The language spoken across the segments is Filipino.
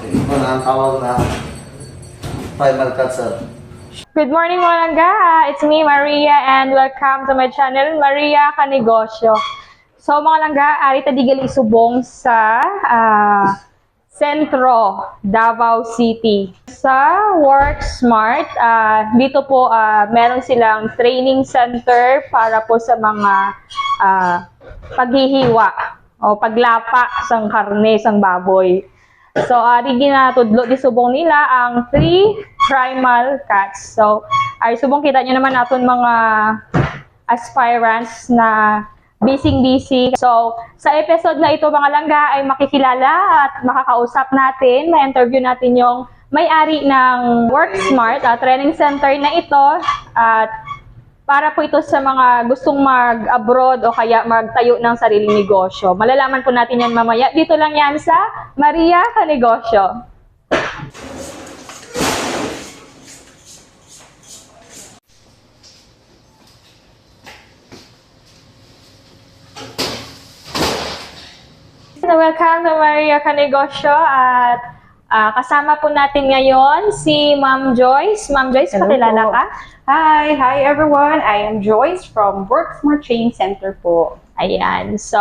Ito na ang tawag na final cut, sir. Good morning mga langga! It's me, Maria, and welcome to my channel, Maria Kanegosyo. So mga langga, arita digali subong sa Sentro, Davao City. Sa WorkSmart, dito po meron silang training center para po sa mga paghihiwa o paglapa sang karne, sang baboy. So, tudlo di subong nila ang 3 primal cuts. So, ay subong kita nyo naman natin mga aspirants na busy. So, sa episode na ito mga langga ay makikilala at makakausap natin, ma-interview natin yung may-ari ng WorkSmart, training center na ito. At para po ito sa mga gustong mag-abroad o kaya magtayo ng sariling negosyo. Malalaman po natin yan mamaya. Dito lang yan sa Maria Kanegosyo. So, welcome to Maria Kanegosyo at kasama po natin ngayon si Ma'am Joyce. Ma'am Joyce, pakilala ka? Hi everyone. I am Joyce from WorkSmart Training Center po. Ayan. So,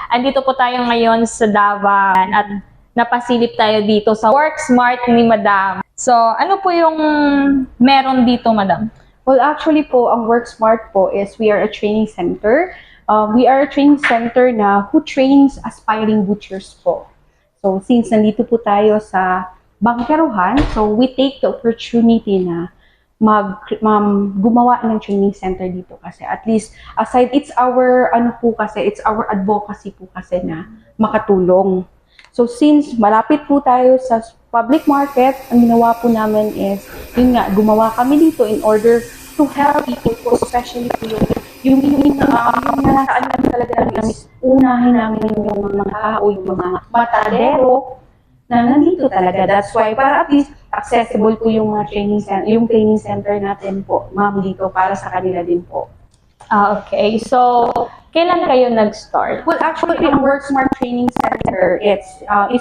andito po tayo ngayon sa Davao at napasilip tayo dito sa WorkSmart ni Madam. So, ano po yung meron dito, Madam? Well, actually po, ang WorkSmart po is we are a training center. We are a training center na who trains aspiring butchers po. So, since nandito po tayo sa Bangkeruhan, so we take the opportunity na gumawa ng training center dito kasi at least aside it's our it's our advocacy po kasi na makatulong. So since malapit po tayo sa public market, ang ginawa po namin is yun nga, gumawa kami dito in order to help people po, especially po yung nasaan namin talaga namin is unahin namin yung mga tao, yung mga matadero na nandito talaga. That's why para at least accessible po yung mga training center natin po, ma'am, dito para sa kanila din po. Okay. So, kailan kayo nag-start? Well, actually, yung WorkSmart Training Center, it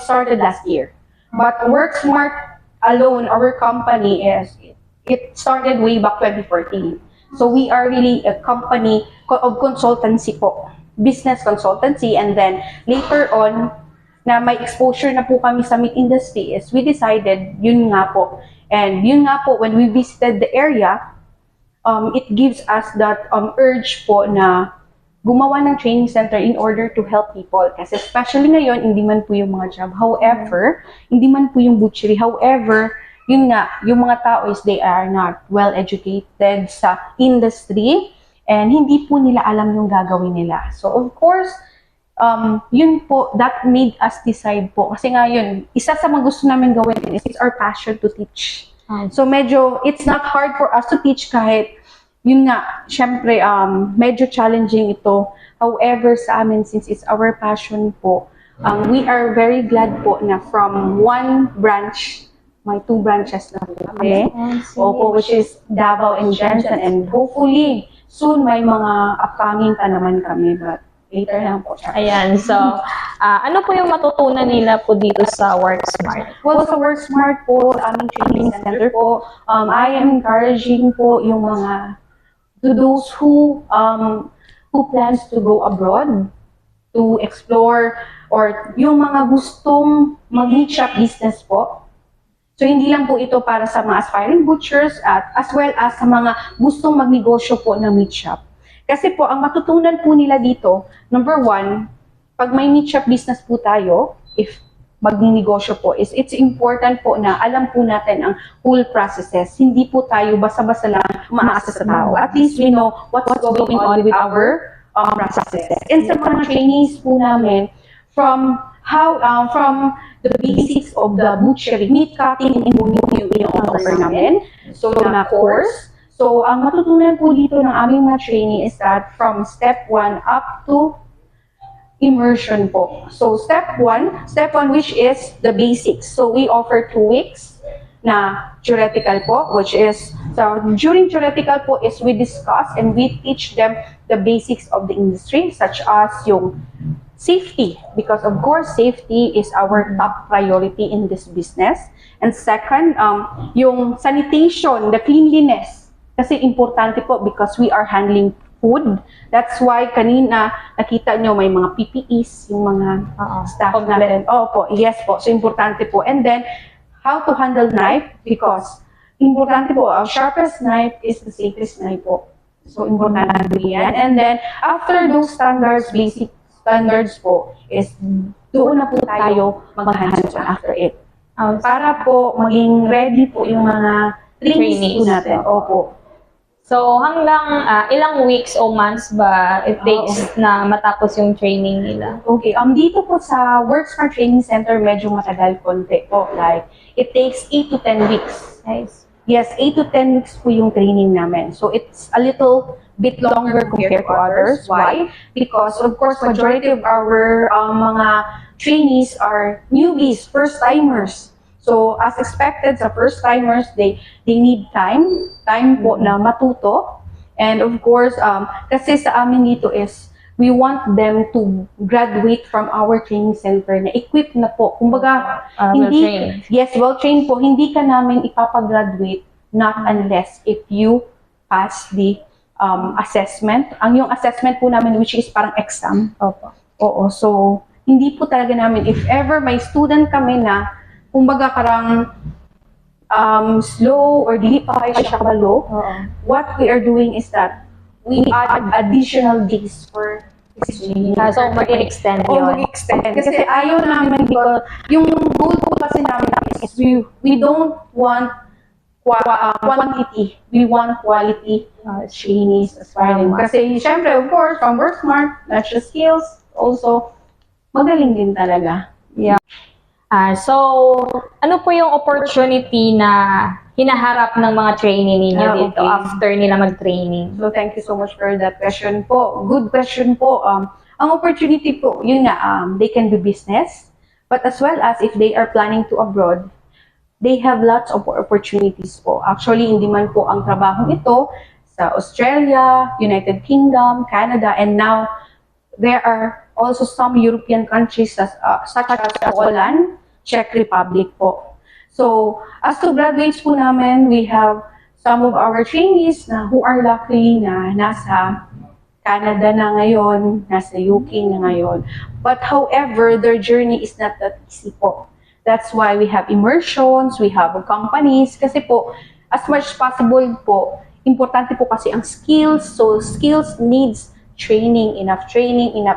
started last year. But WorkSmart alone, our company, it started way back 2014. So we are really a company of consultancy po, business consultancy, and then later on, na may exposure na po kami sa meat industry is we decided, yun nga po. And yun nga po, when we visited the area, it gives us that urge po na gumawa ng training center in order to help people. Kasi especially ngayon, hindi man po yung mga job. However, hindi man po yung butchery. However, yun nga, yung mga tao is they are not well educated sa industry and hindi po nila alam yung gagawin nila. So of course, yun po, that made us decide po. Kasi nga yun, isa sa mga gusto namin gawin is it's our passion to teach. So medyo, it's not hard for us to teach kahit, yun nga, syempre, medyo challenging ito. However, sa amin, since it's our passion po, we are very glad po na from one branch, may 2 branches na po kami. Opo, which is Davao and Jensen. And hopefully, soon may mga upcoming pa naman kami. But later lang po. Ayan. So, ano po yung matutunan nila po dito sa WorkSmart? Well, sa WorkSmart po, sa aming training center po, I am encouraging po yung mga, to those who plans to go abroad, to explore, or yung mga gustong mag-meat shop business po. So, hindi lang po ito para sa mga aspiring butchers at as well as sa mga gustong magnegosyo po ng meat shop. Kasi po, ang matutunan po nila dito, number 1, pag may meat shop business po tayo, if magninegosyo po, it's important po na alam po natin ang whole processes. Hindi po tayo basta-basta lang umaasa sa tao. At least we know what's going on with our processes. And sa mga trainees po namin, from the basics of the butchery, meat cutting and boning yung offer namin. So, na course. So, ang matutunan po dito ng aming mga training is that from step 1 up to immersion po. So, step 1 which is the basics. So, we offer 2 weeks na theoretical po, which is, so during theoretical po is we discuss and we teach them the basics of the industry, such as yung safety, because of course safety is our top priority in this business. And second, yung sanitation, the cleanliness, kasi importante po because we are handling food. That's why kanina nakita nyo may mga PPEs, yung mga staff natin. Opo, yes po. So importante po. And then, how to handle knife, because importante po, our sharpest knife is the safest knife po. So importante yan. And then, after those standards, basic standards po, is doon na po tayo mag-hands on after it. Para po maging ready po yung mga trainees po natin. Opo. So, hanggang ilang weeks o months ba it takes na matapos yung training nila? Okay, dito po sa WorkSmart Training Center, medyo matagal konti po. Like, it takes 8 to 10 weeks. Nice. Yes, 8 to 10 weeks po yung training namin. So, it's a little bit longer compared to others. Why? Because, of course, majority of our mga trainees are newbies, first-timers. So, as expected, sa first-timers, they need time po na matuto. And of course, kasi sa amin dito is, we want them to graduate from our training center na equipped na po. Kumbaga, Well-trained. yes, well-trained po. Hindi ka namin ipapagraduate not unless if you pass the assessment. Ang yung assessment po namin, which is parang exam. Opo. Oo, so, hindi po talaga namin, if ever may student kami na kumbaga parang slow or dili pa kayo siya kabalo, what we are doing is that we add additional days for this training. So, mag-extend Oh, yun. mag-extend. Kasi ayaw namin, because yung goal po kasi namin is we don't want quantity. We want quality trainees as well. Kasi syempre, of course, from WorkSmart, not just skills, also magaling din talaga. Yeah. So, ano po yung opportunity na hinaharap ng mga trainee ninyo dito after nila mag-training? So, thank you so much for that question po. Good question po. Ang opportunity po, yun nga, they can do business, but as well as if they are planning to abroad, they have lots of opportunities po. Actually, hindi man po ang trabaho ito sa Australia, United Kingdom, Canada, and now there are also some European countries such as Poland, Czech Republic po. So, as to graduates po namin, we have some of our trainees na who are luckily na nasa Canada na ngayon, nasa UK na ngayon. But however, their journey is not that easy po. That's why we have immersions, we have companies, kasi po, as much as possible po, importante po kasi ang skills. So, skills needs training, enough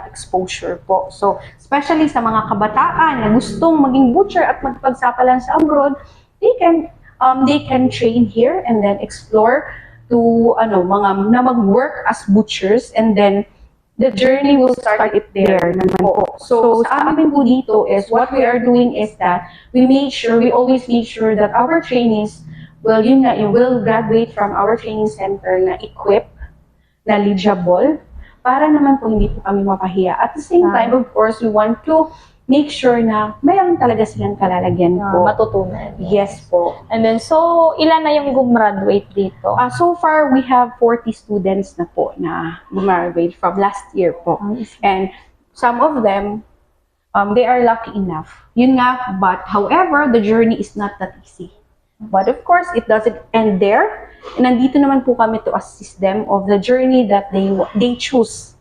exposure po. So, especially sa mga kabataan na gustong maging butcher at magpagsapalan sa abroad, they can train here and then explore to mga na mag-work as butchers, and then the journey will start it there naman po. So, sa amin po dito is what we are doing is that we always make sure that our trainees will graduate from our training center na equipped, na eligible, para naman po hindi po kami mapahiya. At the same time, of course, we want to make sure na mayroon talaga silang kalalagyan po. Matutunan. Yes po. And then, so, ilan na yung gumraduate dito? So far, we have 40 students na po na gumraduate from last year po. And some of them, they are lucky enough. Yun nga, but however, the journey is not that easy. But of course, it doesn't end there. And nandito naman po kami to assist them of the journey that they choose.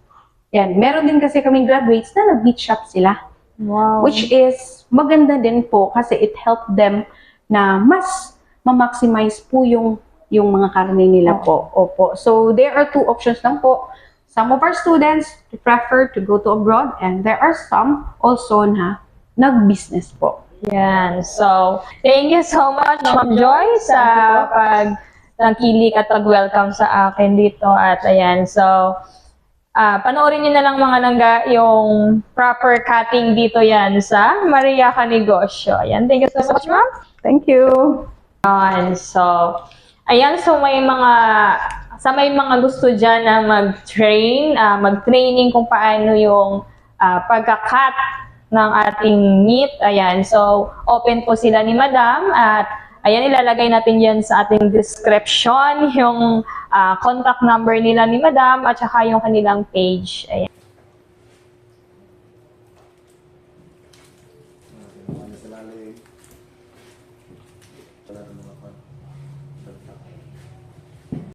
Yan. Meron din kasi kaming graduates na nag-beach shop sila. Wow. Which is maganda din po kasi it helped them na mas ma-maximize po yung mga karne nila po. Opo. So, there are two options lang po. Some of our students prefer to go to abroad, and there are some also na nag-business po. Yan. So, thank you so much, Ma'am Joy, sa pag-tangkilik at pag-welcome sa akin dito. At ayan, so, panoorin nyo na lang mga langga yung proper cutting dito yan sa Maria Canegosyo. Ayan, thank you so much, Ma'am. Thank you. So, ayan, so may mga gusto dyan na mag-training kung paano yung pagka-cut ng ating meat. Ayan, so open po sila ni Madam, at ayan, ilalagay natin yan sa ating description, yung contact number nila ni Madam at saka yung kanilang page. Ayan. sa lalim. Wala naman.